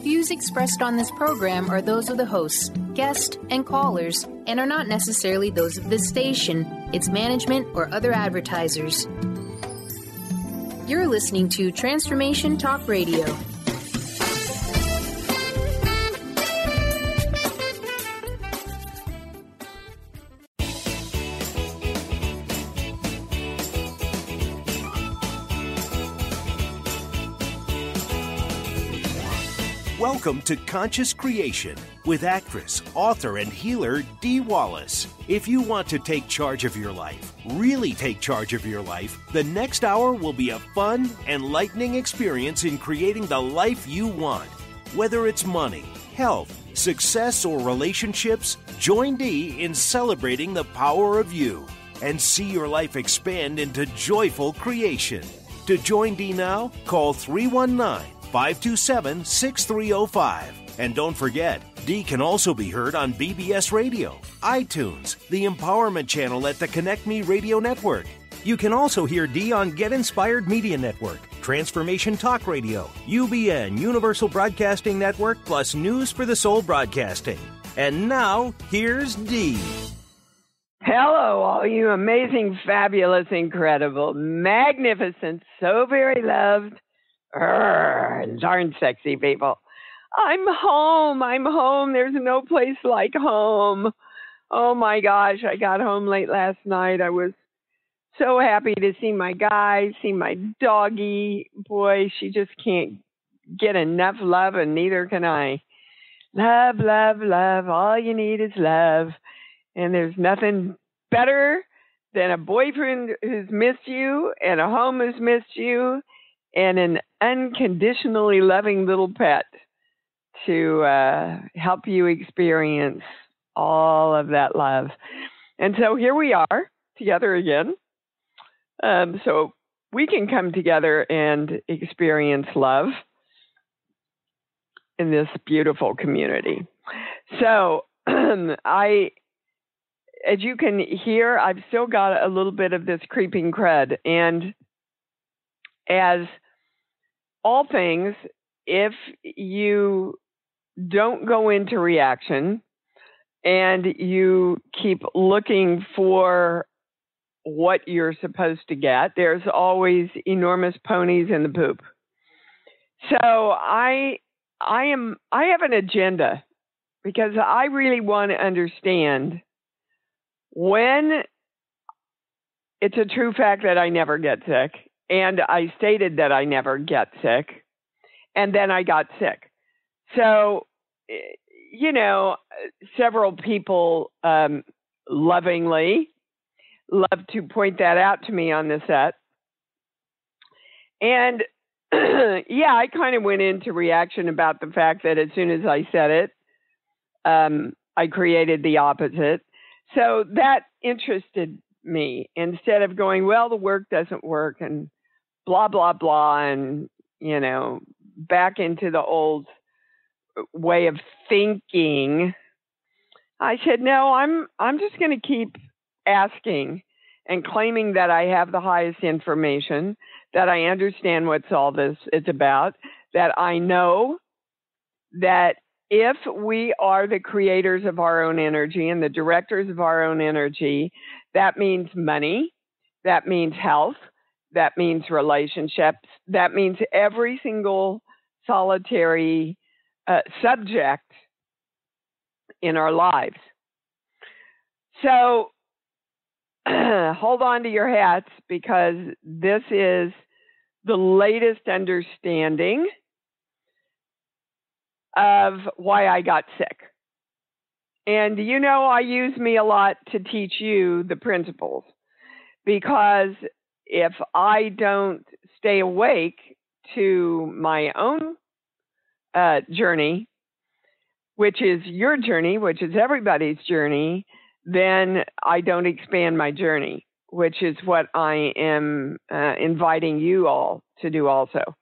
views expressed on this program are those of the hosts, guests, and callers, and are not necessarily those of this station, its management, or other advertisers. You're listening to Transformation Talk Radio. Welcome to Conscious Creation with actress, author, and healer Dee Wallace. If you want to take charge of your life, really take charge of your life, the next hour will be a fun, enlightening experience in creating the life you want. Whether it's money, health, success, or relationships, join Dee in celebrating the power of you and see your life expand into joyful creation. To join Dee now, call 319-527-6305. And don't forget, Dee can also be heard on BBS Radio, iTunes, the Empowerment Channel at the Connect Me Radio Network. You can also hear Dee on Get Inspired Media Network, Transformation Talk Radio, UBN, Universal Broadcasting Network, plus News for the Soul Broadcasting. And now, here's Dee. Hello, all you amazing, fabulous, incredible, magnificent, so very loved, darn sexy people. I'm home. There's no place like home. Oh my gosh, I got home late last night. I was so happy to see my guy, see my doggy. Boy, she just can't get enough love, and neither can I. Love, love, love. All you need is love. And there's nothing better than a boyfriend who's missed you and a home who's missed you and an unconditionally loving little pet to help you experience all of that love. And so here we are together again. So we can come together and experience love in this beautiful community. So as you can hear, I've still got a little bit of this creeping crud. And as all things, if you don't go into reaction and you keep looking for what you're supposed to get, there's always enormous ponies in the poop. So I have an agenda because I really want to understand when it's a true fact that I never get sick, and I stated that I never get sick, and then I got sick. So, several people lovingly love to point that out to me on the set. And, I kind of went into reaction about the fact that as soon as I said it, I created the opposite. So that interested me instead of going, well, the work doesn't work and blah, blah, blah, and, back into the old way of thinking. I said, no, I'm just going to keep asking and claiming that I have the highest information, that I understand what all this is about, that I know that if we are the creators of our own energy and the directors of our own energy, that means money, that means health, that means relationships, that means every single solitary subject in our lives. So hold on to your hats, because this is the latest understanding of why I got sick. And I use me a lot to teach you the principles, because if I don't stay awake to my own journey, which is your journey, which is everybody's journey, then I don't expand my journey, which is what I am inviting you all to do also.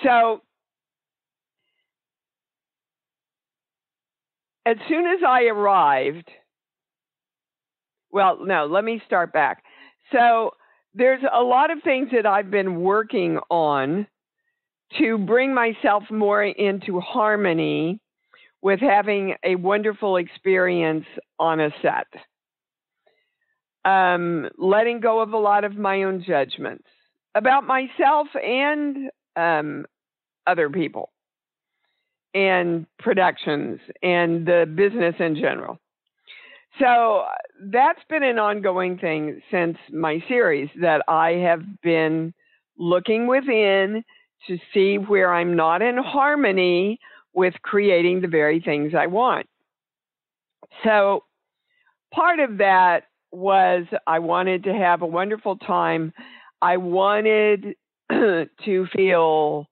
So as soon as I arrived, well, no, let me start back. So there's a lot of things that I've been working on to bring myself more into harmony with having a wonderful experience on a set. Letting go of a lot of my own judgments about myself and other people and productions and the business in general. So that's been an ongoing thing since my series, that I have been looking within to see where I'm not in harmony with creating the very things I want. So part of that was I wanted to have a wonderful time. I wanted to feel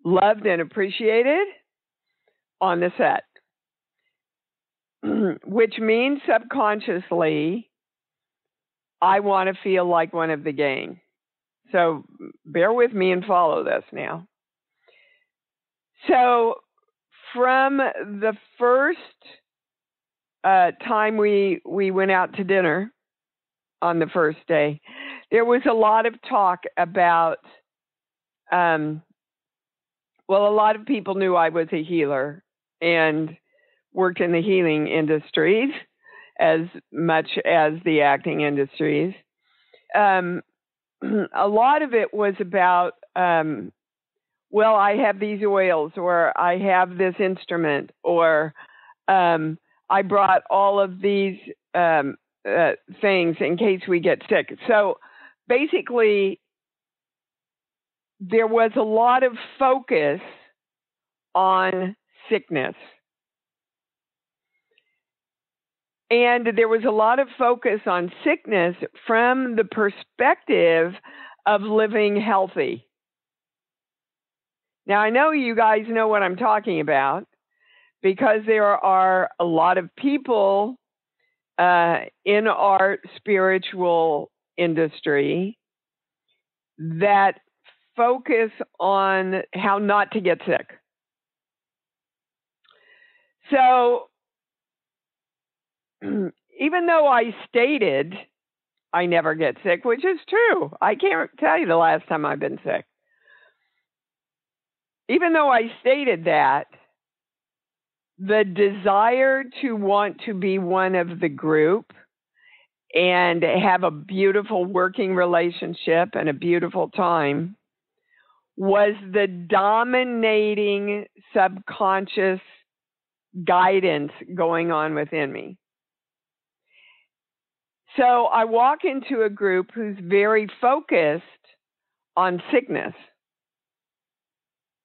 loved and appreciated on the set, which means subconsciously, I want to feel like one of the gang. So bear with me and follow this now. So from the first time we went out to dinner on the first day, there was a lot of talk about, a lot of people knew I was a healer and worked in the healing industries as much as the acting industries. A lot of it was about, I have these oils, or I have this instrument, or I brought all of these things in case we get sick. So basically, there was a lot of focus on sickness. And there was a lot of focus on sickness from the perspective of living healthy. Now, I know you guys know what I'm talking about, because there are a lot of people in our spiritual industry that focus on how not to get sick. So even though I stated I never get sick, which is true, I can't tell you the last time I've been sick. Even though I stated that, the desire to want to be one of the group and have a beautiful working relationship and a beautiful time was the dominating subconscious guidance going on within me. So I walk into a group who's very focused on sickness.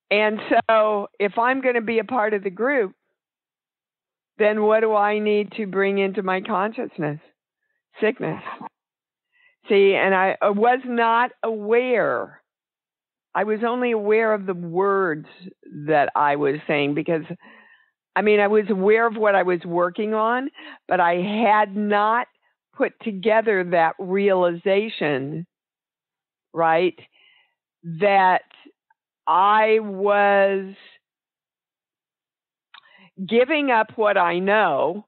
And so if I'm going to be a part of the group, then what do I need to bring into my consciousness? Sickness. See, and I was not aware. I was only aware of the words that I was saying, because, I was aware of what I was working on, but I had not put together that realization, right, that I was giving up what I know,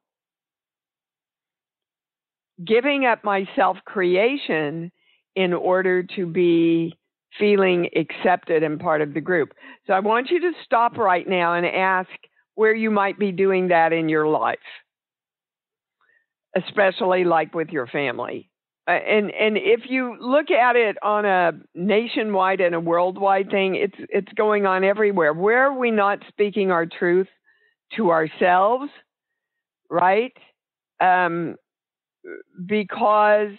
giving up my self-creation in order to be feeling accepted and part of the group. So I want you to stop right now and ask where you might be doing that in your life, especially like with your family. And if you look at it on a nationwide and a worldwide thing, it's going on everywhere. Where are we not speaking our truth to ourselves, right? Because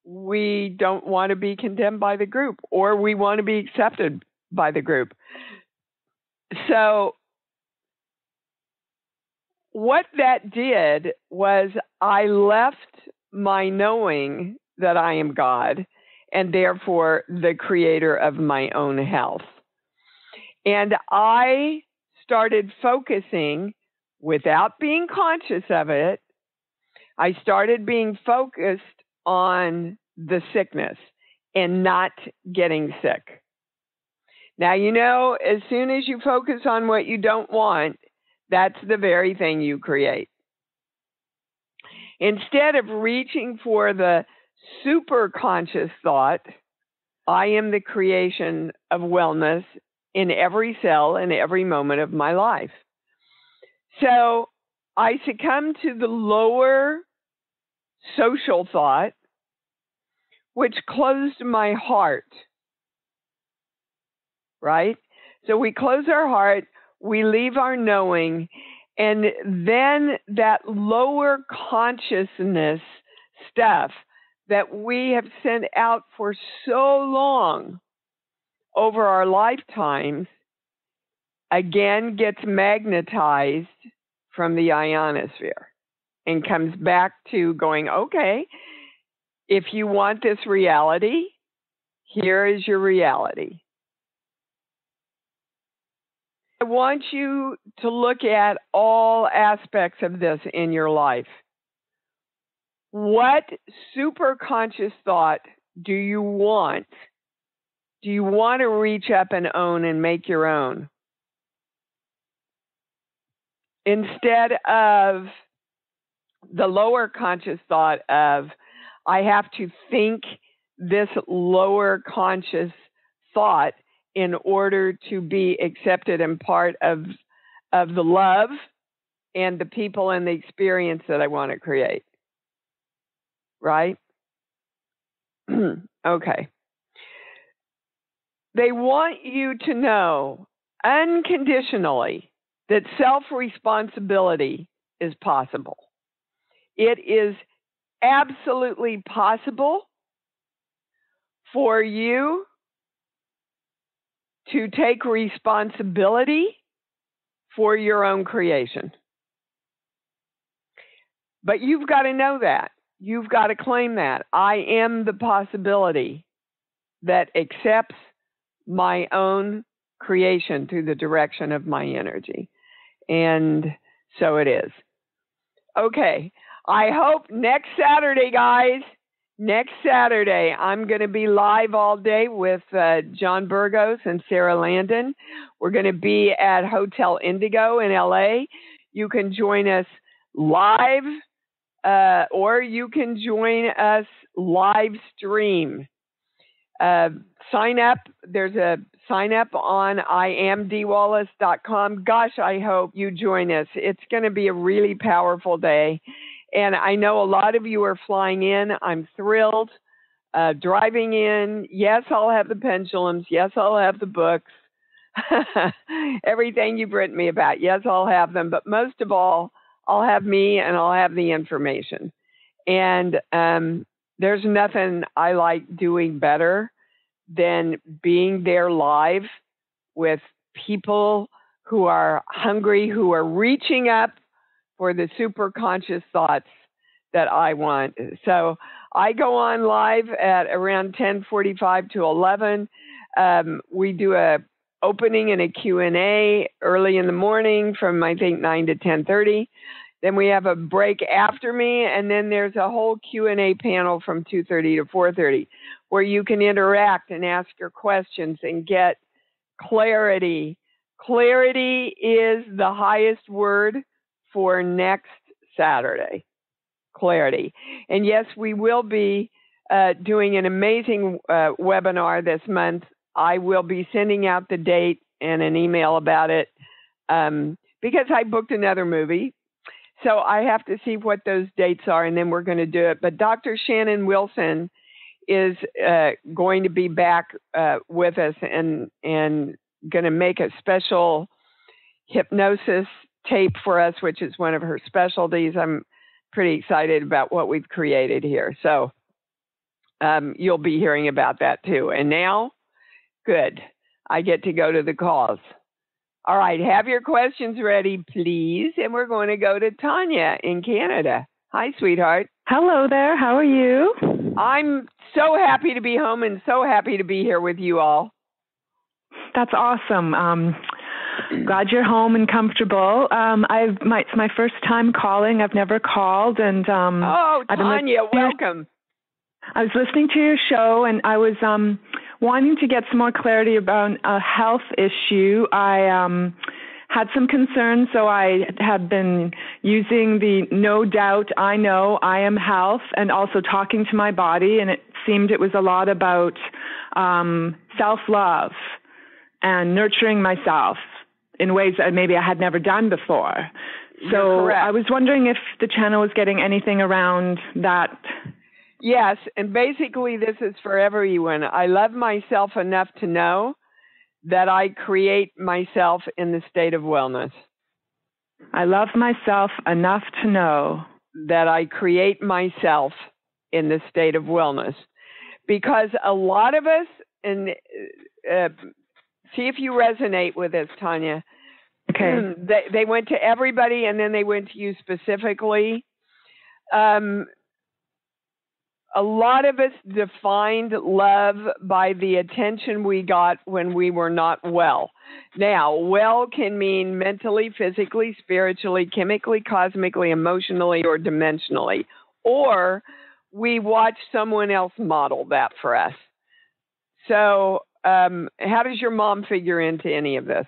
we don't want to be condemned by the group, or we want to be accepted by the group. So what that did was I left my knowing that I am God and therefore the creator of my own health. And I started focusing, without being conscious of it, I started being focused on the sickness and not getting sick. Now, as soon as you focus on what you don't want, that's the very thing you create. Instead of reaching for the super conscious thought, I am the creation of wellness in every cell in every moment of my life. So I succumbed to the lower social thought, which closed my heart, right? So we close our heart, we leave our knowing, and then that lower consciousness stuff that we have sent out for so long over our lifetimes, again gets magnetized from the ionosphere and comes back to going, okay, if you want this reality, here is your reality. I want you to look at all aspects of this in your life. What superconscious thought do you want? Do you want to reach up and own and make your own? Instead of the lower conscious thought of, I have to think this lower conscious thought in order to be accepted and part of the love and the people and the experience that I want to create. Right? Okay. They want you to know unconditionally that self-responsibility is possible. It is absolutely possible for you to take responsibility for your own creation. But you've got to know that. You've got to claim that. I am the possibility that accepts my own creation through the direction of my energy. And so it is. Okay. I hope next Saturday, guys, next Saturday, I'm going to be live all day with John Burgos and Sarah Landon. We're going to be at Hotel Indigo in LA. You can join us live, or you can join us live stream. Sign up. There's a sign up on iamdwallace.com. Gosh, I hope you join us. It's going to be a really powerful day. And I know a lot of you are flying in. I'm thrilled. Driving in. Yes, I'll have the pendulums. Yes, I'll have the books. Everything you've written me about. Yes, I'll have them. But most of all, I'll have me and I'll have the information. And there's nothing I like doing better than being there live with people who are hungry, who are reaching up for the super conscious thoughts that I want. So I go on live at around 10:45 to 11. We do a opening and a Q&A early in the morning from, I think, 9 to 10:30. Then we have a break after me, and then there's a whole Q&A panel from 2:30 to 4:30 where you can interact and ask your questions and get clarity. Clarity is the highest word for next Saturday. Clarity. And yes, we will be doing an amazing webinar this month. I will be sending out the date and an email about it because I booked another movie. So I have to see what those dates are, and then we're going to do it. But Dr. Shannon Wilson is going to be back with us and going to make a special hypnosis tape for us, which is one of her specialties. I'm pretty excited about what we've created here. So you'll be hearing about that too. And now, good, I get to go to the calls. All right, have your questions ready, please. And we're going to go to Tanya in Canada. Hi, sweetheart. Hello there. How are you? I'm so happy to be home and so happy to be here with you all. That's awesome. Glad you're home and comfortable. It's my first time calling. I've never called, and Tanya, welcome. I was listening to your show, and I was wanting to get some more clarity about a health issue. I had some concerns, so I have been using the No Doubt I Know I Am Health, and also talking to my body, and it seemed it was a lot about self-love. and nurturing myself in ways that maybe I had never done before. So I was wondering if the channel was getting anything around that. Yes, and basically this is for everyone. I love myself enough to know that I create myself in the state of wellness. I love myself enough to know that I create myself in the state of wellness. Because a lot of us, and see if you resonate with this, Tanya. Okay. They went to everybody and then they went to you specifically. A lot of us defined love by the attention we got when we were not well. Now, well can mean mentally, physically, spiritually, chemically, cosmically, emotionally, or dimensionally. Or we watch someone else model that for us. So, how does your mom figure into any of this?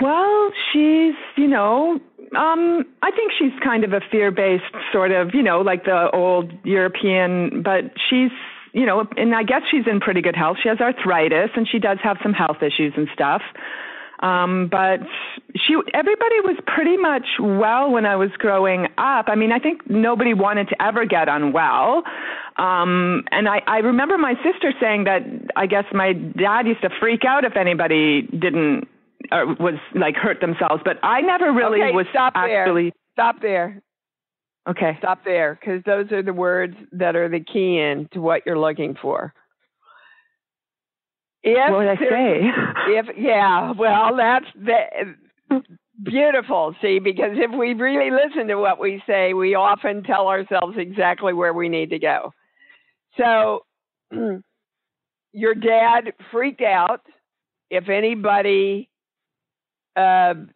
Well, she's, I think she's kind of a fear-based sort of, like the old European, but she's, and I guess she's in pretty good health. She has arthritis and she does have some health issues and stuff. But everybody was pretty much well when I was growing up. I mean, I think nobody wanted to ever get unwell. And I remember my sister saying that I guess my dad used to freak out if anybody didn't was like hurt themselves, but I never really was actually. Stop there. Okay. Stop there, because those are the words that are the key to what you're looking for. What did I say? That's beautiful. See, because if we really listen to what we say, we often tell ourselves exactly where we need to go. So, your dad freaked out if anybody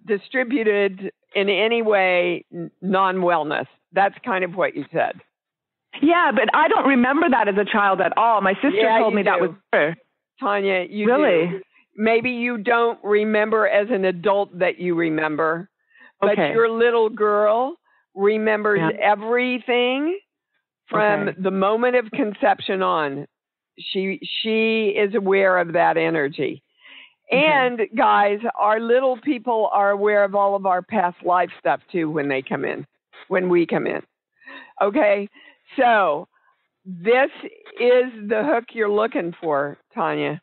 distributed in any way non-wellness. That's kind of what you said. Yeah, but I don't remember that as a child at all. My sister told me that was her. Tanya, you really? Do. Maybe you don't remember as an adult that you remember, but your little girl remembers everything from the moment of conception on. She is aware of that energy. And guys, our little people are aware of all of our past life stuff too when we come in. Okay, so this is the hook you're looking for, Tanya.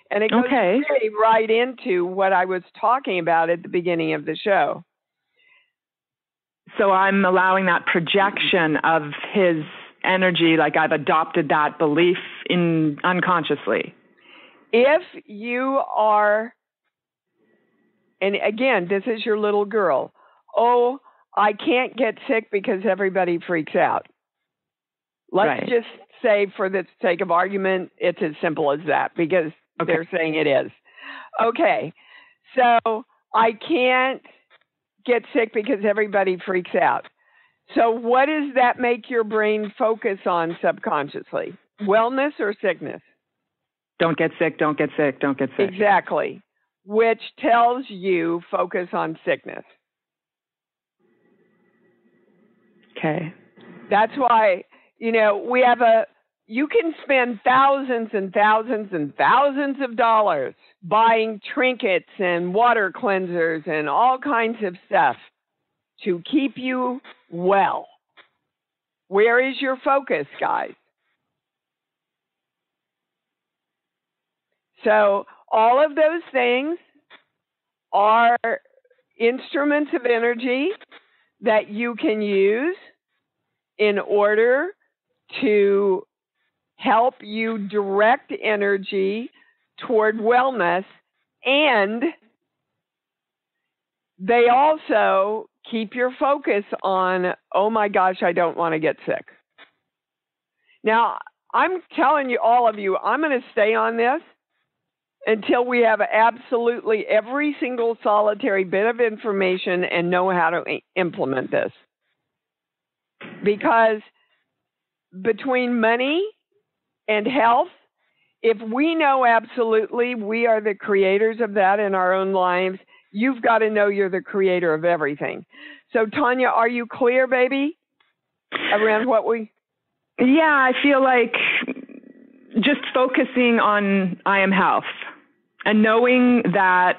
And it goes really right into what I was talking about at the beginning of the show. So I'm allowing that projection of his energy, like I've adopted that belief unconsciously. If you are, and again, this is your little girl, oh, I can't get sick because everybody freaks out. Let's just say, for the sake of argument, it's as simple as that, because they're saying it is. Okay, so I can't get sick because everybody freaks out. So what does that make your brain focus on subconsciously? Wellness or sickness? Don't get sick, don't get sick, don't get sick. Exactly. Which tells you focus on sickness. Okay. That's why, we have you can spend thousands and thousands and thousands of dollars buying trinkets and water cleansers and all kinds of stuff to keep you well. Where is your focus, guys? So all of those things are instruments of energy that you can use in order to help you direct energy toward wellness, and they also keep your focus on, oh my gosh, I don't want to get sick. Now, I'm telling you, all of you, I'm going to stay on this until we have absolutely every single solitary bit of information and know how to implement this. Because between money and health, if we know absolutely we are the creators of that in our own lives, you've got to know you're the creator of everything. So, Tanya, are you clear, baby, around what we... Yeah, I feel like just focusing on I am health. And knowing that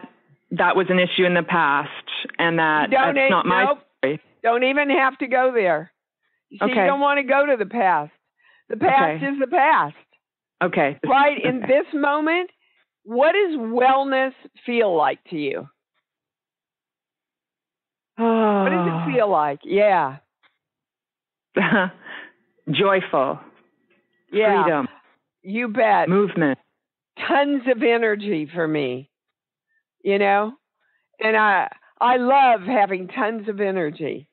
that was an issue in the past and that that's not my story. Don't even have to go there. You see, you don't want to go to the past. The past is the past. Okay. Right in this moment, what does wellness feel like to you? What does it feel like? Yeah. Joyful. Yeah. Freedom. You bet. Movement. Tons of energy for me, you know? And I love having tons of energy.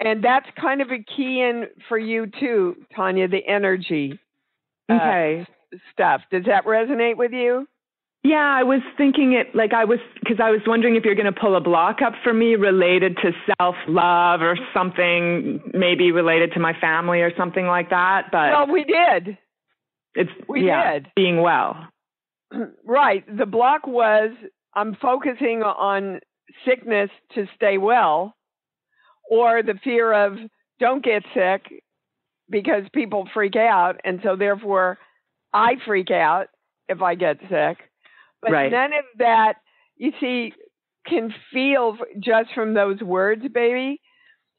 And that's kind of a key in for you too, Tanya, the energy stuff. Does that resonate with you? Yeah, I was thinking because I was wondering if you're going to pull a block up for me related to self-love or something, maybe related to my family or something like that. But well, we did. We did. Being well. Right. The block was I'm focusing on sickness to stay well, or the fear of don't get sick because people freak out, and so therefore I freak out if I get sick. But none of that, you see, can feel just from those words, baby,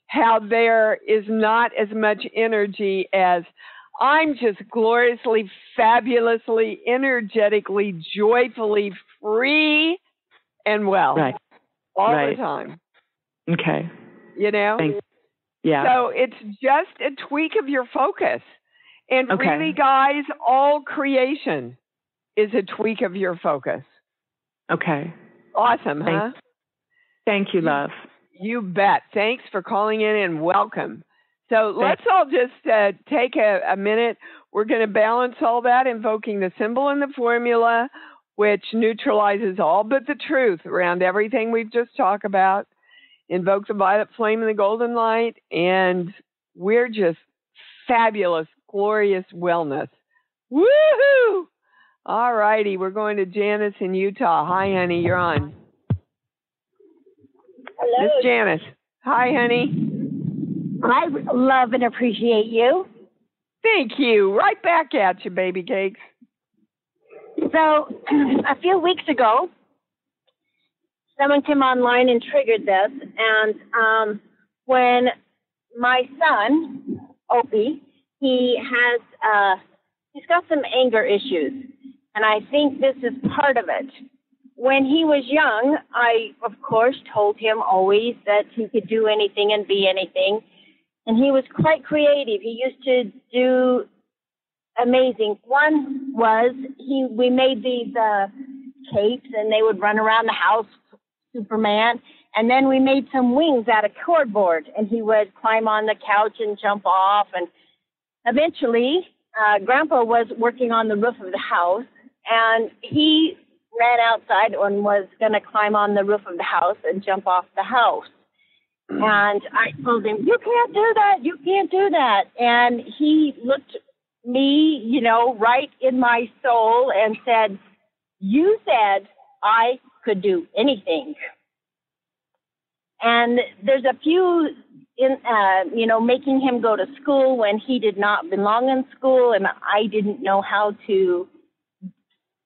how there is not as much energy as I'm just gloriously, fabulously, energetically, joyfully free and well all the time. Okay. You know? Yeah. So it's just a tweak of your focus. And really, guys, all creation is a tweak of your focus. Okay. Awesome, huh? Thank you, love. You bet. Thanks for calling in and welcome. So let's all just take a minute. We're going to balance all that, invoking the symbol and the formula, which neutralizes all but the truth around everything we've just talked about. Invoke the violet flame and the golden light, and we're just fabulous, glorious wellness. Woohoo! All righty, we're going to Janice in Utah. Hi, honey, you're on. Hello. Miss Janice. Hi, honey. I love and appreciate you. Thank you. Right back at you, baby cakes. So, a few weeks ago, someone came online and triggered this, and when my son, Opie, he's got some anger issues, and I think this is part of it. When he was young, I, of course, told him always that he could do anything and be anything, and he was quite creative. He used to do amazing. One was we made these capes, and they would run around the house, Superman, and then we made some wings out of cardboard, and he would climb on the couch and jump off, and eventually Grandpa was working on the roof of the house, and he ran outside and was going to climb on the roof of the house and jump off the house. And I told him, you can't do that, you can't do that. And he looked me, right in my soul and said, you said I could do anything. And there's a few making him go to school when he did not belong in school, and I didn't know how to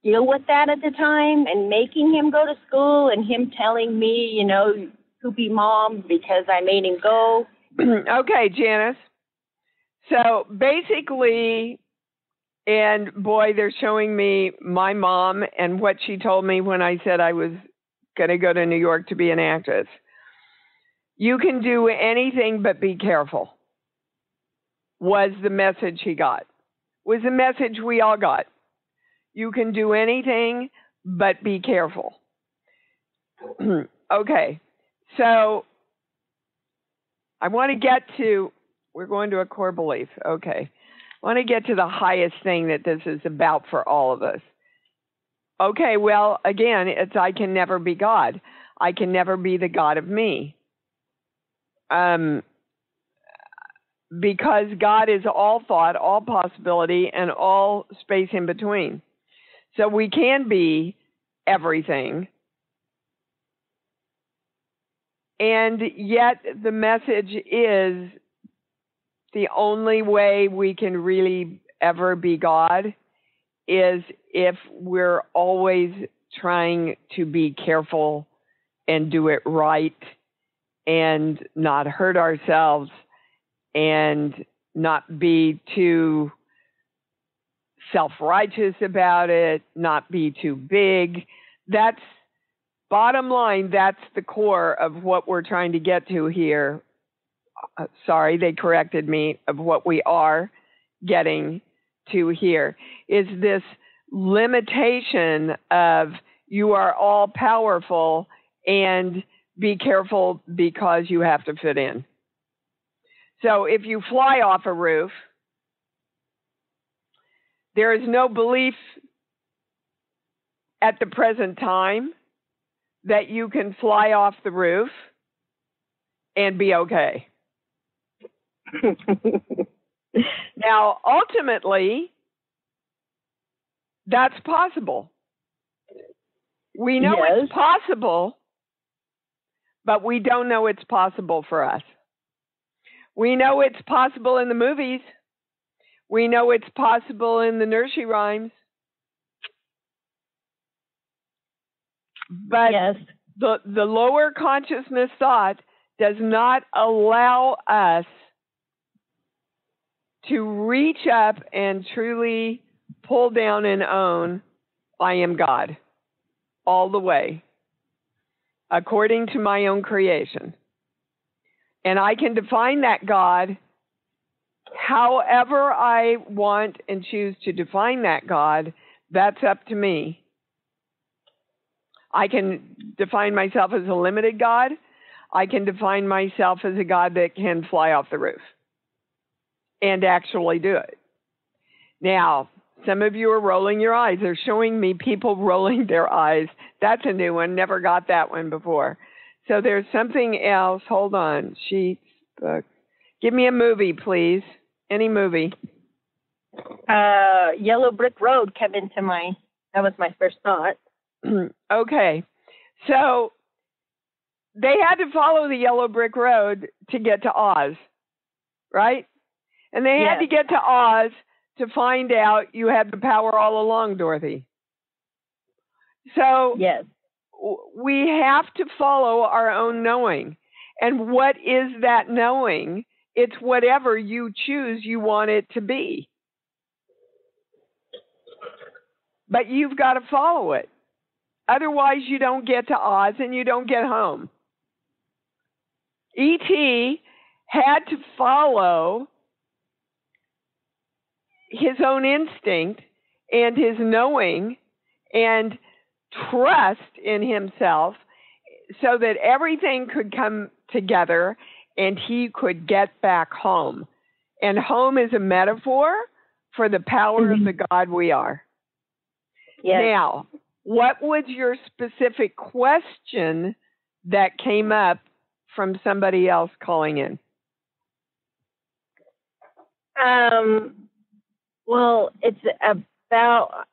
deal with that at the time, and making him go to school and him telling me, poopy mom, because I made him go. Okay, Janice. So basically, and boy, they're showing me my mom and what she told me when I said I was going to go to New York to be an actress. You can do anything but be careful, was the message he got, was the message we all got. You can do anything but be careful. Okay, so I want to get to, we're going to a core belief. Okay, I want to get to the highest thing that this is about for all of us. Okay, well, again, it's I can never be God. I can never be the God of me. Because God is all thought, all possibility, and all space in between. So we can be everything. And yet the message is the only way we can really ever be God is if we're always trying to be careful and do it right and not hurt ourselves and not be too self-righteous about it, not be too big. That's bottom line. That's the core of what we're trying to get to here. Sorry, they corrected me, of what we are getting to here is this limitation of you are all powerful and be careful because you have to fit in. So if you fly off a roof, there is no belief at the present time that you can fly off the roof and be okay. Now, ultimately, that's possible. We know it's possible, but we don't know it's possible for us. We know it's possible in the movies. We know it's possible in the nursery rhymes. But the lower consciousness thought does not allow us to reach up and truly pull down and own, I am God, all the way, according to my own creation. And I can define that God however I want and choose to define that God. That's up to me. I can define myself as a limited God. I can define myself as a God that can fly off the roof and actually do it. Now, some of you are rolling your eyes. They're showing me people rolling their eyes. That's a new one. Never got that one before. So there's something else. Hold on. Sheets, books. Give me a movie, please. Any movie. Yellow Brick Road came into that was my first thought. Okay. So they had to follow the Yellow Brick Road to get to Oz, right? And they had to get to Oz to find out you had the power all along, Dorothy. So we have to follow our own knowing. And what is that knowing? It's whatever you choose you want it to be. But you've got to follow it. Otherwise, you don't get to Oz and you don't get home. E.T. had to follow his own instinct and his knowing and trust in himself so that everything could come together and he could get back home. And home is a metaphor for the power of the God we are. Yes. Now, what was your specific question that came up from somebody else calling in? Well, it's about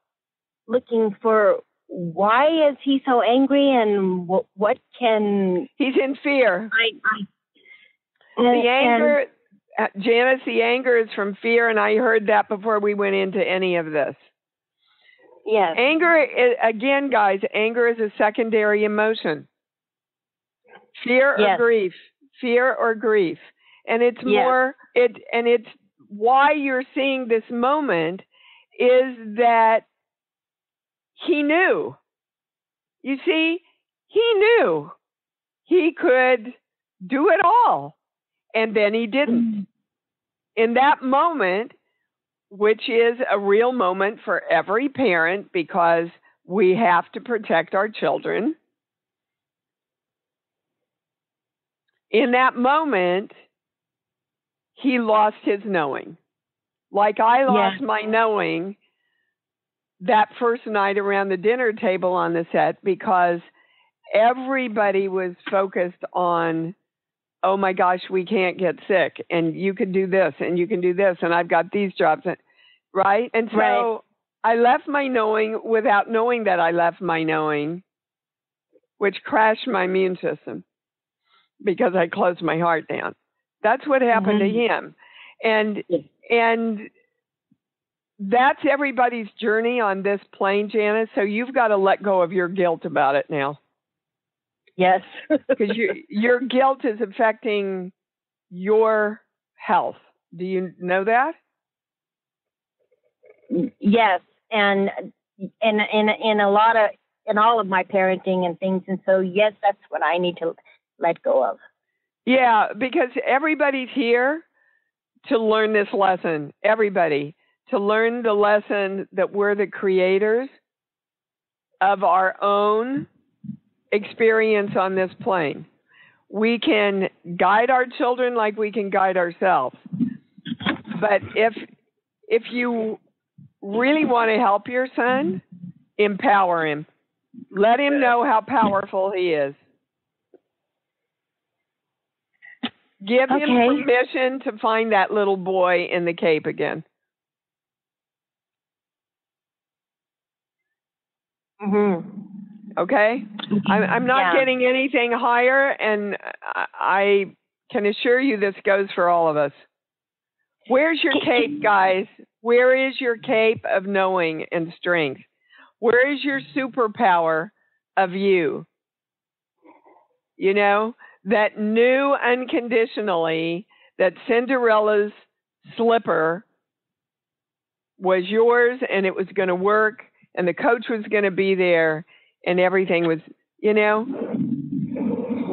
looking for why is he so angry and what can... He's in fear. Janice, the anger is from fear, and I heard that before we went into any of this. Yes. Anger, again, guys, anger is a secondary emotion. Fear or grief. Fear or grief. And it's it's why you're seeing this moment is that he knew. You see, he knew he could do it all. And then he didn't. In that moment, which is a real moment for every parent because we have to protect our children. In that moment, he lost his knowing. Like I lost my knowing that first night around the dinner table on the set because everybody was focused on, oh my gosh, we can't get sick, and you can do this, and you can do this, and I've got these jobs, right? And so I left my knowing without knowing that I left my knowing, which crashed my immune system because I closed my heart down. That's what happened to him. And that's everybody's journey on this plane, Janice. So you've got to let go of your guilt about it now. Yes. Because your guilt is affecting your health. Do you know that? Yes, and in all of my parenting and things, and so yes, that's what I need to let go of. Yeah, because everybody's here to learn this lesson. Everybody to learn the lesson that we're the creators of our own experience on this plane. We can guide our children like we can guide ourselves. But if you really want to help your son, empower him. Let him know how powerful he is. Give him permission to find that little boy in the cape again. Mm-hmm. Okay? I'm not getting anything higher, and I can assure you this goes for all of us. Where's your cape, guys? Where is your cape of knowing and strength? Where is your superpower of you? You know, that knew unconditionally that Cinderella's slipper was yours and it was going to work and the coach was going to be there and everything was, you know,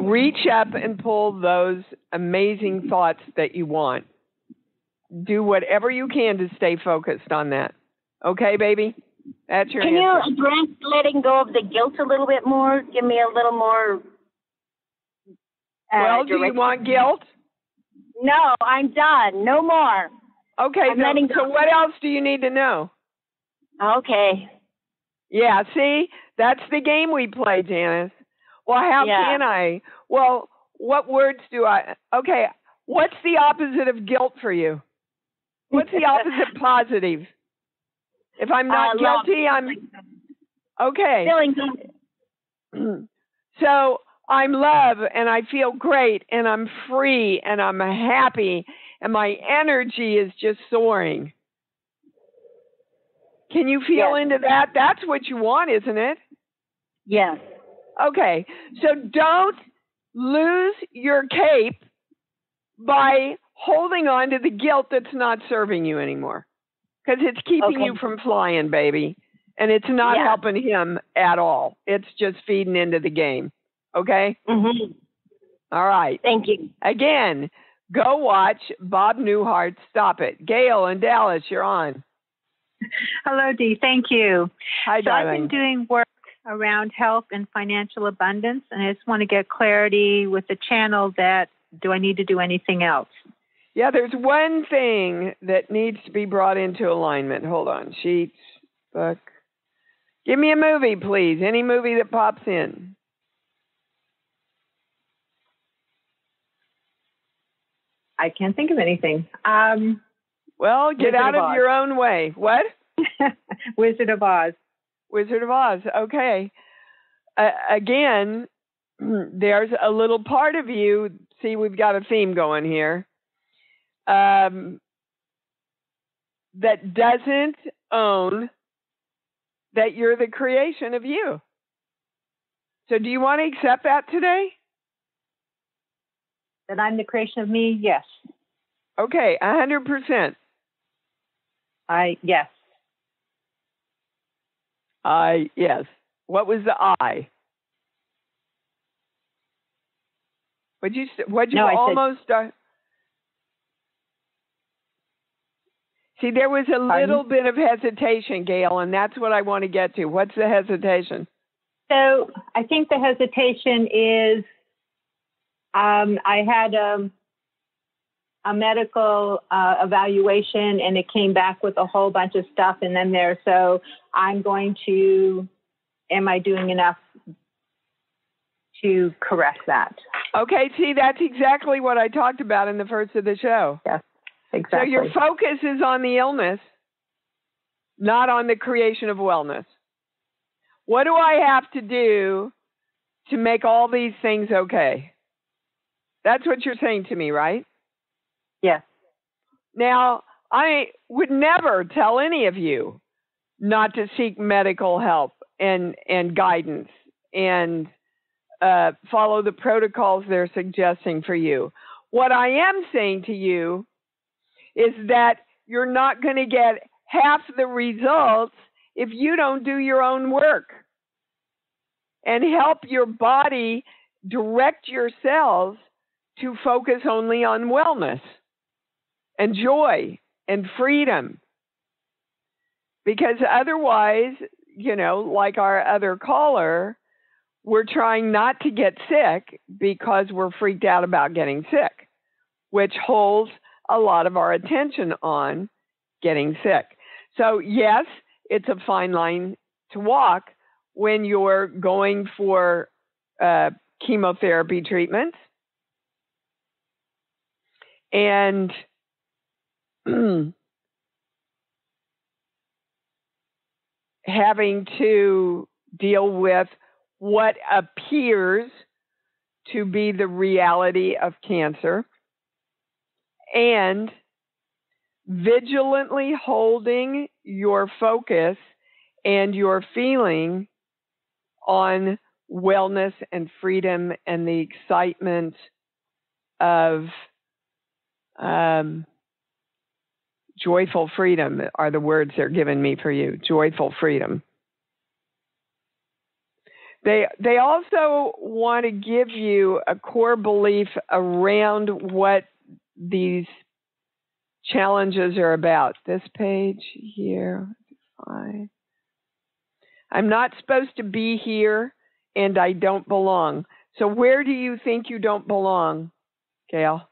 reach up and pull those amazing thoughts that you want. Do whatever you can to stay focused on that. Okay, baby? That's your answer. Can you address letting go of the guilt a little bit more? Give me a little more. Well, do you want guilt? No, I'm done. No more. Okay, so what else do you need to know? Okay. Yeah, see? That's the game we play, Janice. Well, how can I? Well, what words do I... Okay, what's the opposite of guilt for you? What's the opposite positive? If I'm not guilty, I'm... Okay. Feeling good. So I'm love, and I feel great, and I'm free, and I'm happy, and my energy is just soaring. Can you feel into that? That's what you want, isn't it? Yes. Okay. So don't lose your cape by holding on to the guilt that's not serving you anymore. Because it's keeping you from flying, baby. And it's not helping him at all. It's just feeding into the game. Okay? Mm-hmm. All right. Thank you. Again, go watch Bob Newhart's Stop It. Gail in Dallas, you're on. Hello, Dee. Thank you. Hi, darling. I've been doing work around health and financial abundance, and I just want to get clarity with the channel that do I need to do anything else? Yeah, there's one thing that needs to be brought into alignment. Hold on. Sheets, book. Give me a movie, please. Any movie that pops in. I can't think of anything. Well, get out of your own way. What? Wizard of Oz. Wizard of Oz. Okay. Again, there's a little part of you. See, we've got a theme going here. That doesn't own that you're the creation of you. So do you want to accept that today? That I'm the creation of me? Yes. Okay, 100%. Yes. Yes. What was the I? What'd you almost start? See, there was a little bit of hesitation, Gail, and that's what I want to get to. What's the hesitation? So I think the hesitation is I had a medical evaluation, and it came back with a whole bunch of stuff in there. So I'm going to, am I doing enough to correct that? Okay, see, that's exactly what I talked about in the first of the show. Yes, exactly. So your focus is on the illness, not on the creation of wellness. What do I have to do to make all these things okay? That's what you're saying to me, right? Yes. Now, I would never tell any of you not to seek medical help and guidance and follow the protocols they're suggesting for you. What I am saying to you is that you're not going to get half the results if you don't do your own work and help your body direct your cells to focus only on wellness and joy and freedom. Because otherwise, like our other caller, we're trying not to get sick because we're freaked out about getting sick, which holds a lot of our attention on getting sick. So yes, it's a fine line to walk when you're going for chemotherapy treatments. And having to deal with what appears to be the reality of cancer, and vigilantly holding your focus and your feeling on wellness and freedom and the excitement of joyful freedom are the words they're giving me for you. Joyful freedom. They also want to give you a core belief around what these challenges are about. This page here. I'm not supposed to be here, and I don't belong. So where do you think you don't belong, Gail?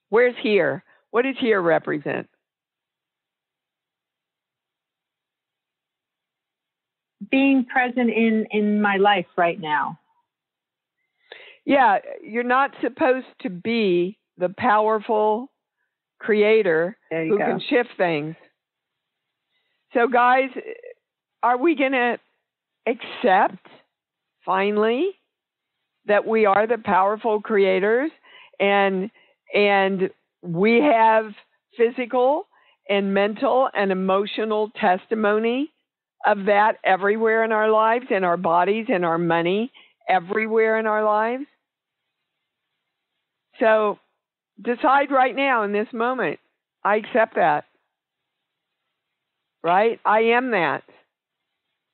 Where's here? What does here represent? Being present in my life right now. Yeah, you're not supposed to be the powerful creator who can shift things. So guys, are we going to accept finally that we are the powerful creators and we have physical and mental and emotional testimony of that everywhere in our lives, in our bodies, in our money, everywhere in our lives? So decide right now in this moment, I accept that. Right? I am that.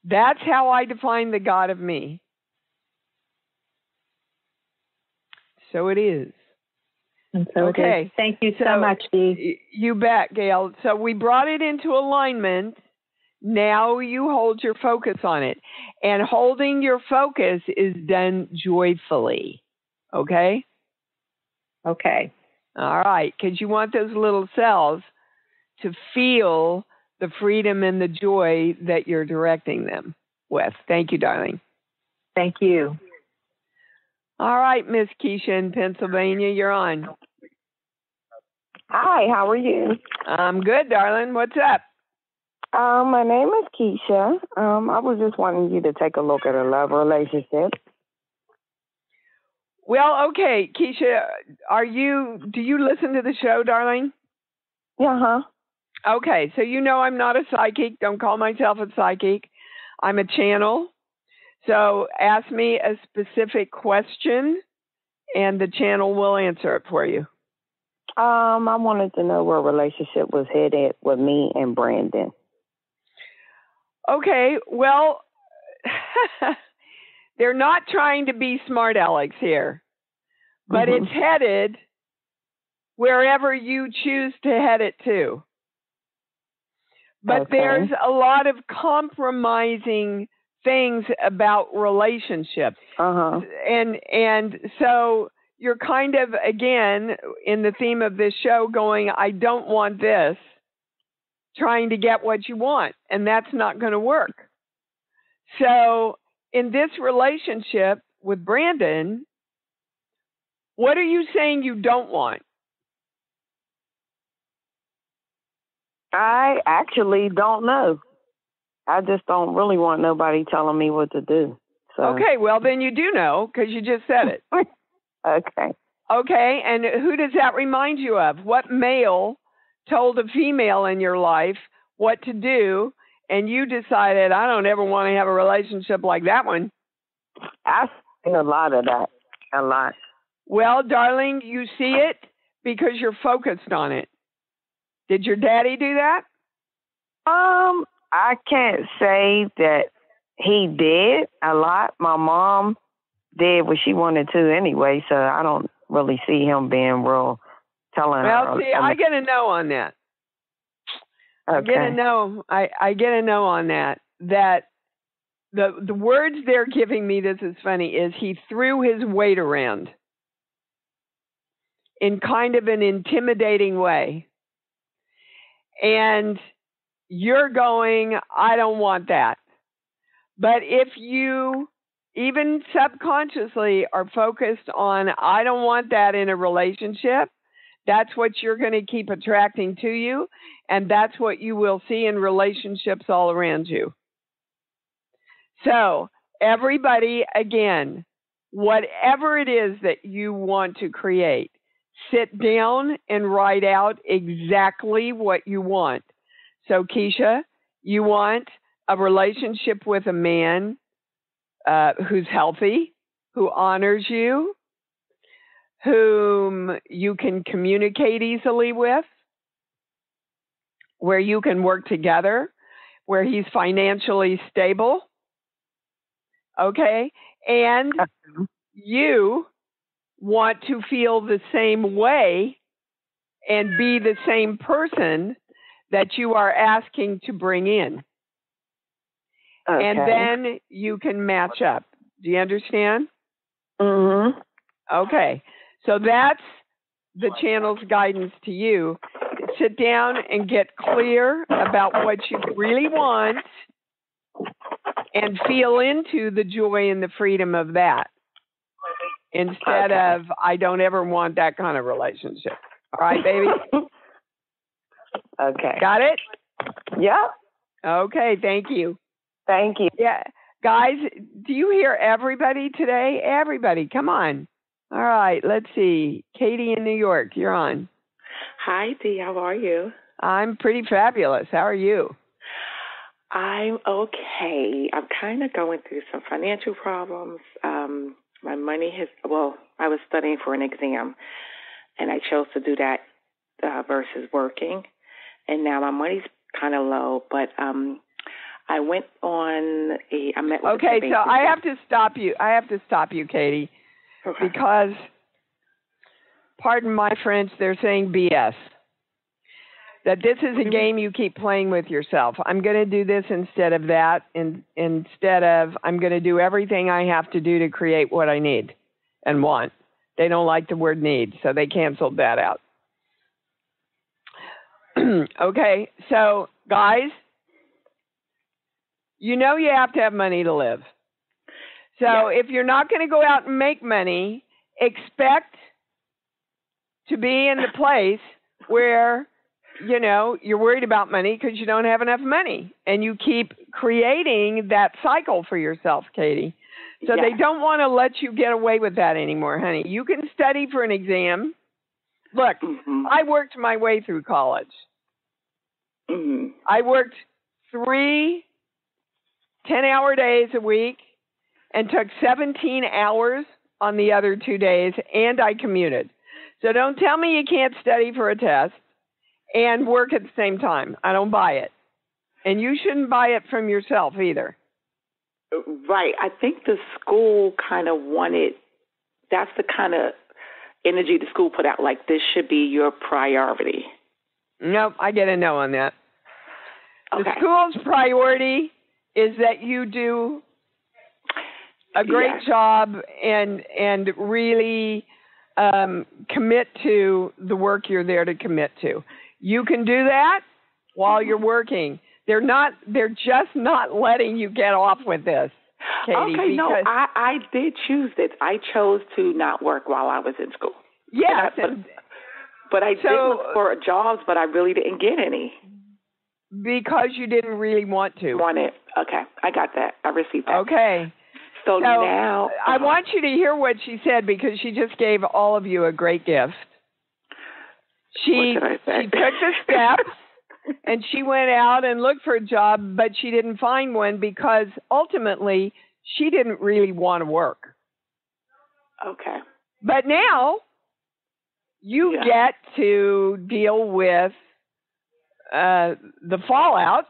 That's how I define the God of me. So it is. And so okay. It is. Thank you so much, Dee. You bet, Gail. So we brought it into alignment. Now you hold your focus on it. And holding your focus is done joyfully. Okay? Okay. All right. Because you want those little cells to feel the freedom and the joy that you're directing them with. Thank you, darling. Thank you. All right, Miss Keisha in Pennsylvania, you're on. Hi, how are you? I'm good, darling. What's up? My name is Keisha. I was just wanting you to take a look at a love relationship. Well, okay, Keisha, do you listen to the show, darling? Yeah, Okay, so I'm not a psychic. Don't call myself a psychic. I'm a channel. So ask me a specific question, and the channel will answer it for you. I wanted to know where a relationship was headed with me and Brandon. Okay, well, they're not trying to be smart Alex here, but it's headed wherever you choose to head it to. But there's a lot of compromising things about relationships. And so you're kind of, again, in the theme of this show going, I don't want this, trying to get what you want. And that's not going to work. So in this relationship with Brandon, what are you saying you don't want? I actually don't know. I just don't really want nobody telling me what to do. So. Okay, well, then you do know because you just said it. Okay. Okay, and who does that remind you of? What male told a female in your life what to do, and you decided, I don't ever want to have a relationship like that one? I've seen a lot of that. A lot. Well, darling, you see it because you're focused on it. Did your daddy do that? I can't say that he did a lot. My mom did what she wanted to anyway, so I don't really see him being real telling her. Well, see, I get a no on that. Okay. I get a no. I get a no on that. That the words they're giving me, this is funny, is he threw his weight around in kind of an intimidating way. And you're going, I don't want that. But if you, even subconsciously, are focused on, I don't want that in a relationship, that's what you're going to keep attracting to you, and that's what you will see in relationships all around you. So, everybody, again, whatever it is that you want to create, sit down and write out exactly what you want. So, Keisha, you want a relationship with a man who's healthy, who honors you, whom you can communicate easily with, where you can work together, where he's financially stable, okay? And you want to feel the same way and be the same person that you are asking to bring in. Okay. And then you can match up. Do you understand? Mm-hmm. Okay. So that's the channel's guidance to you. Sit down and get clear about what you really want and feel into the joy and the freedom of that instead of, I don't ever want that kind of relationship. All right, baby? Okay. Got it? Yep. Okay, thank you. Thank you. Yeah. Guys, do you hear everybody today? Everybody, come on. All right, let's see. Katie in New York, you're on. Hi, Dee. How are you? I'm pretty fabulous. How are you? I'm okay. I'm kind of going through some financial problems. My money I was studying for an exam, and I chose to do that versus working. And now my money's kind of low, but I went on I met with Okay, so I have to stop you, Katie, because, pardon my French, they're saying BS. That this is a game you keep playing with yourself. I'm going to do this instead of that, instead of I'm going to do everything I have to do to create what I need and want. They don't like the word need, so they canceled that out. Okay, so guys, you know you have to have money to live. So if you're not going to go out and make money, expect to be in the place where, you know, you're worried about money because you don't have enough money. And you keep creating that cycle for yourself, Katie. So they don't want to let you get away with that anymore, honey. You can study for an exam. Look, I worked my way through college. I worked 3 10-hour days a week and took 17 hours on the other 2 days, and I commuted. So don't tell me you can't study for a test and work at the same time. I don't buy it. And you shouldn't buy it from yourself either. Right. I think the school kind of wanted, that's the kind of energy the school put out, like this should be your priority. Nope, I get a no on that. Okay. The school's priority is that you do a great job and really commit to the work you're there to commit to. You can do that while you're working. They're just not letting you get off with this, Katie. Okay, no, I did choose this. I chose to not work while I was in school. Yes. But I did look for jobs, but I really didn't get any. Because you didn't really want to. Okay, I got that. I received that. Okay. So now I want you to hear what she said, because she just gave all of you a great gift. She took the steps and she went out and looked for a job, but she didn't find one because ultimately she didn't really want to work. Okay. But now you get to deal with the fallout,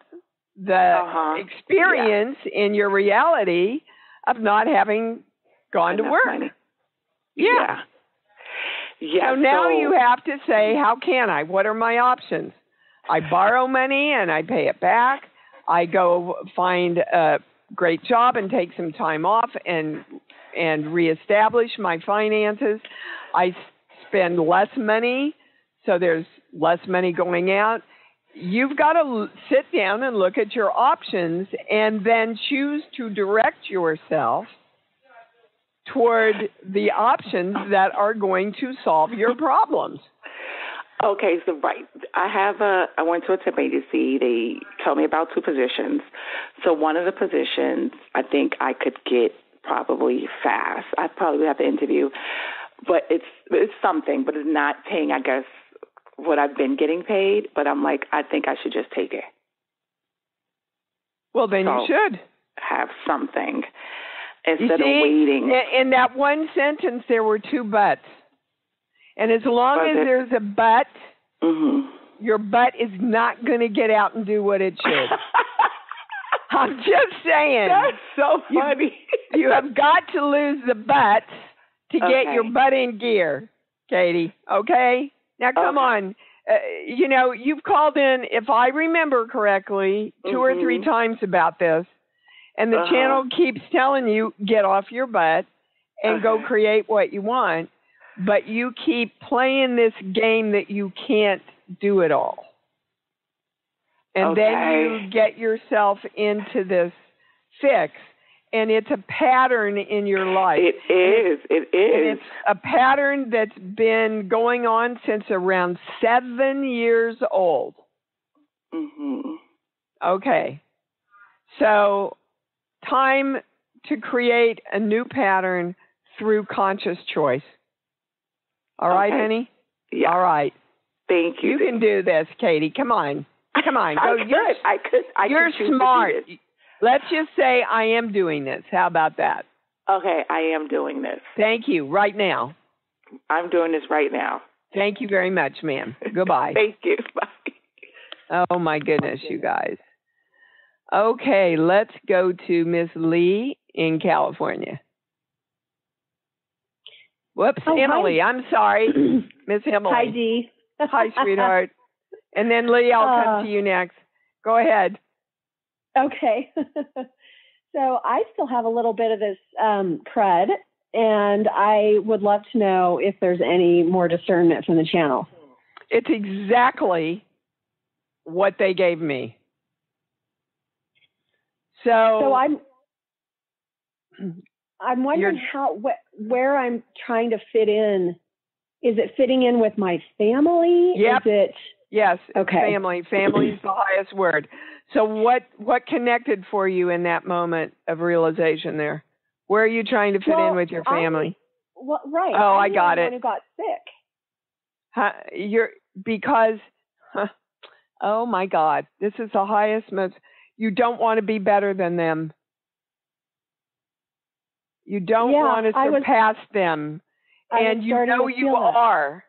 the experience in your reality of not having gone to work. Money. Yeah. So now you have to say, how can I? What are my options? I borrow money and I pay it back. I go find a great job and take some time off and reestablish my finances. I spend less money, so there's less money going out. You've got to sit down and look at your options and then choose to direct yourself toward the options that are going to solve your problems. Okay, so I went to a temp agency. They told me about 2 positions. So one of the positions I think I could get probably fast. I probably would have to interview, but it's something, but it's not paying, I guess, what I've been getting paid. But I'm like, I think I should just take it. Well, then you should have something instead of waiting. In that one sentence, there were 2 buts. And as long as there's a but, your butt is not going to get out and do what it should. I'm just saying. That's so funny. You have got to lose the butt to get your butt in gear, Katie. Okay? Now, come on. You've called in, if I remember correctly, 2 or 3 times about this. And the channel keeps telling you, get off your butt and go create what you want. But you keep playing this game that you can't do it all. And then you get yourself into this fix. And it's a pattern in your life. It is. And it's a pattern that's been going on since around 7 years old. Okay. So, time to create a new pattern through conscious choice. All right, honey? Yeah. All right. Thank you. You can do this, Katie. Come on. Come on. Go. I could. You're smart. Let's just say I am doing this. How about that? Okay, I am doing this. Thank you. Right now. I'm doing this right now. Thank you very much, ma'am. Goodbye. Thank you. Bye. Oh, my goodness, you guys. Okay, let's go to Miss Lee in California. Whoops, Emily. Hi. I'm sorry. Miss Emily. Hi, Dee. Hi, sweetheart. And then Lee, I'll come to you next. Go ahead. Okay. So I still have a little bit of this crud, and I would love to know if there's any more discernment from the channel. It's exactly what they gave me. So I'm wondering where I'm trying to fit in. Is it fitting in with my family? Yep. Yes. Okay. Family. Family is the highest word. So what connected for you in that moment of realization there? Where are you trying to fit in with your family? Right. Oh, I got it. Who got sick? Oh my God, this is the highest. You don't want to be better than them. You don't want to surpass them. And you know you are.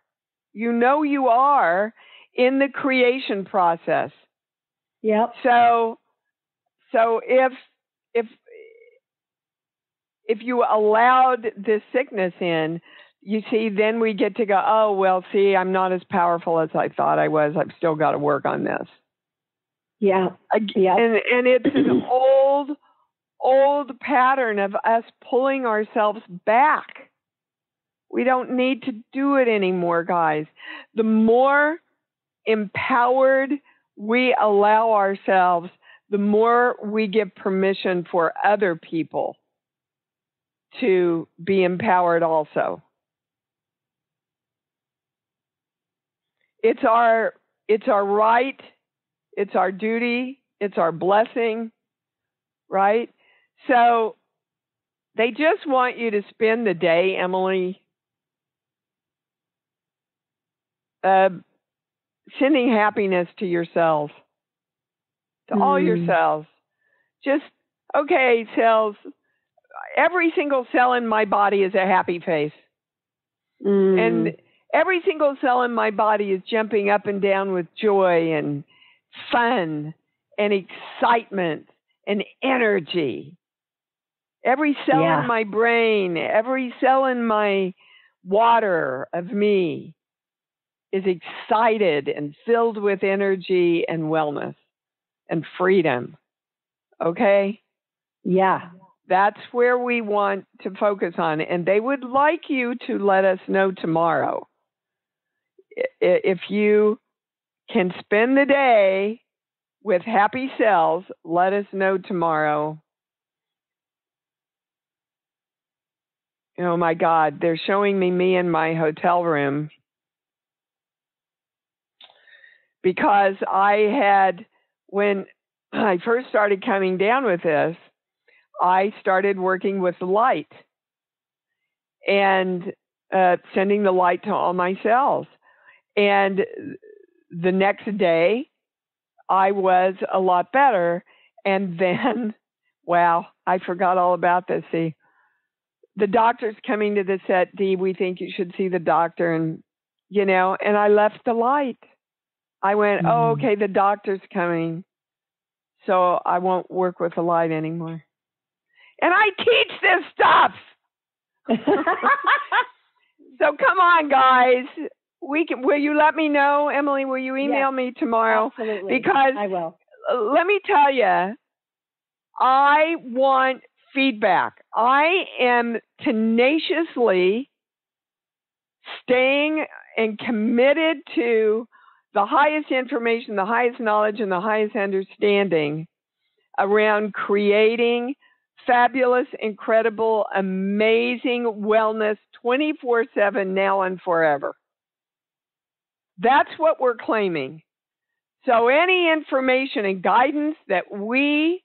You know you are in the creation process. Yep. So if you allowed this sickness in, you see, then we get to go, oh, well, see, I'm not as powerful as I thought I was. I've still got to work on this. Yeah. Yeah. And it's an old pattern of us pulling ourselves back. We don't need to do it anymore, guys. The more empowered we allow ourselves, the more we give permission for other people to be empowered also. It's our right, it's our duty, it's our blessing, right? So They just want you to spend the day, Emily, sending happiness to yourself, to all your cells. Just, okay, cells, every single cell in my body is a happy face. And every single cell in my body is jumping up and down with joy and fun and excitement and energy. Every cell in my brain, every cell in my water of me is excited and filled with energy and wellness and freedom. Okay? Yeah. That's where we want to focus on. And they would like you to let us know tomorrow. If you can spend the day with happy cells, let us know tomorrow. Oh my God, they're showing me in my hotel room. Because I had, when I first started coming down with this, I started working with the light and sending the light to all my cells. And the next day, I was a lot better. And then, wow, I forgot all about this. See, the doctor's coming to the set, Dee, we think you should see the doctor. And, and I left the light. I went, oh, okay, the doctor's coming. So I won't work with the light anymore. And I teach this stuff. So come on, guys. Will you let me know, Emily? Will you email me tomorrow? Absolutely. Because I will. Let me tell you, I want feedback. I am tenaciously staying and committed to the highest information, the highest knowledge, and the highest understanding around creating fabulous, incredible, amazing wellness 24/7 now and forever. That's what we're claiming. So any information and guidance that we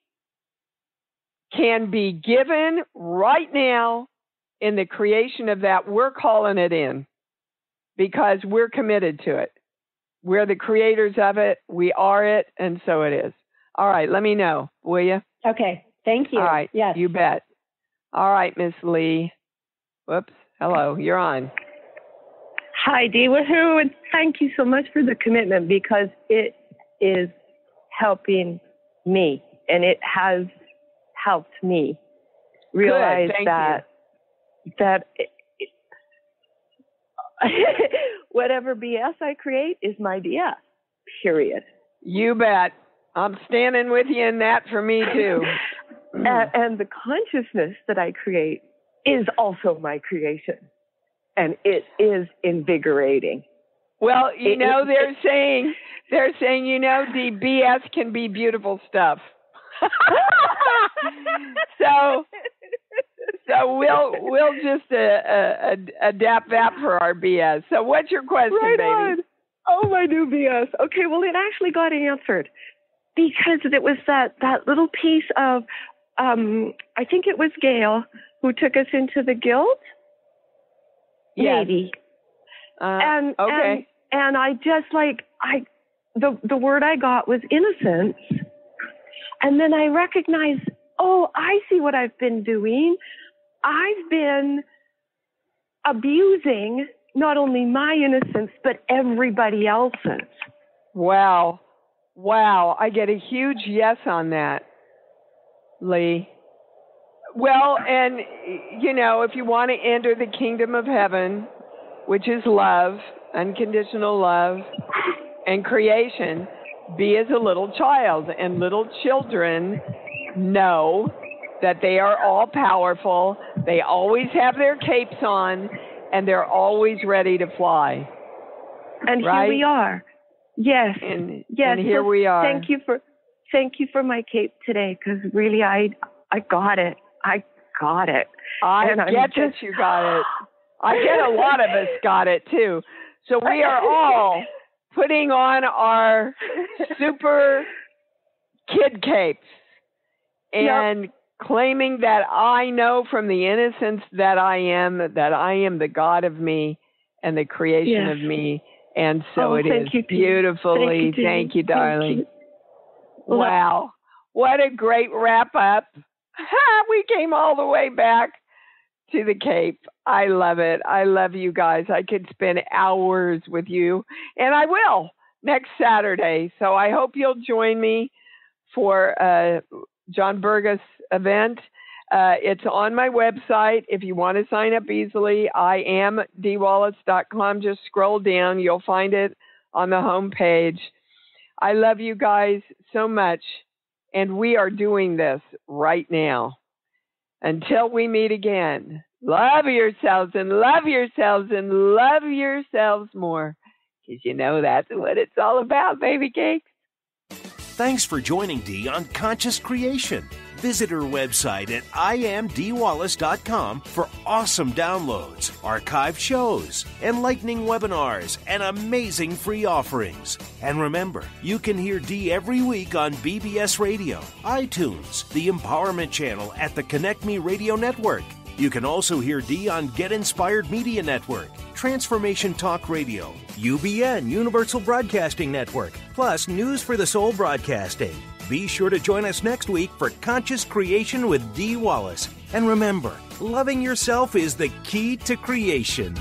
can be given right now in the creation of that, we're calling it in because we're committed to it. We're the creators of it. We are it. And so it is. All right. Let me know, will you? Okay. Thank you. All right. Yes. You bet. All right, Miss Lee. Whoops. Hello. You're on. Hi, Dee. Woohoo. And thank you so much for the commitment because it is helping me and it has helped me realize that whatever BS I create is my BS, period. You bet. I'm standing with you in that for me too. And the consciousness that I create is also my creation. And it is invigorating. Well, they're saying, the BS can be beautiful stuff. So we'll just adapt that for our BS. So what's your question, right baby? On. Oh, my new BS. Okay, well, it actually got answered because it was that little piece of, I think it was Gail who took us into the guild. Yes. Maybe. Okay. And I just the word I got was innocence. And then I recognized, oh, I see what I've been doing. I've been abusing not only my innocence, but everybody else's. Wow. I get a huge yes on that, Lee. Well, and, if you want to enter the kingdom of heaven, which is love, unconditional love, and creation, be as a little child. And little children know that they are all powerful. They always have their capes on, and they're always ready to fly. And right? Here we are. Yes. And here we are. Thank you for my cape today, because really I got it. I got it. I get that you got it. I get a lot of us got it too. So we are all putting on our super kid capes and claiming that I know from the innocence that I am the God of me and the creation of me. And so it is beautifully. Thank you, darling. Wow. What a great wrap up. We came all the way back to the Cape. I love it. I love you guys. I could spend hours with you, and I will next Saturday. So I hope you'll join me for John Burgess event. It's on my website. If you want to sign up easily, iamdwallace.com. Just scroll down. You'll find it on the home page. I love you guys so much, and we are doing this right now. Until we meet again, love yourselves and love yourselves and love yourselves more, because you know that's what it's all about, baby cakes. Thanks for joining Dee on Conscious Creation. Visit her website at iamdwallace.com for awesome downloads, archived shows, enlightening webinars, and amazing free offerings. And remember, you can hear Dee every week on BBS Radio, iTunes, the Empowerment Channel at the Connect Me Radio Network. You can also hear Dee on Get Inspired Media Network, Transformation Talk Radio, UBN Universal Broadcasting Network, plus News for the Soul Broadcasting. Be sure to join us next week for Conscious Creation with Dee Wallace. And remember, loving yourself is the key to creation.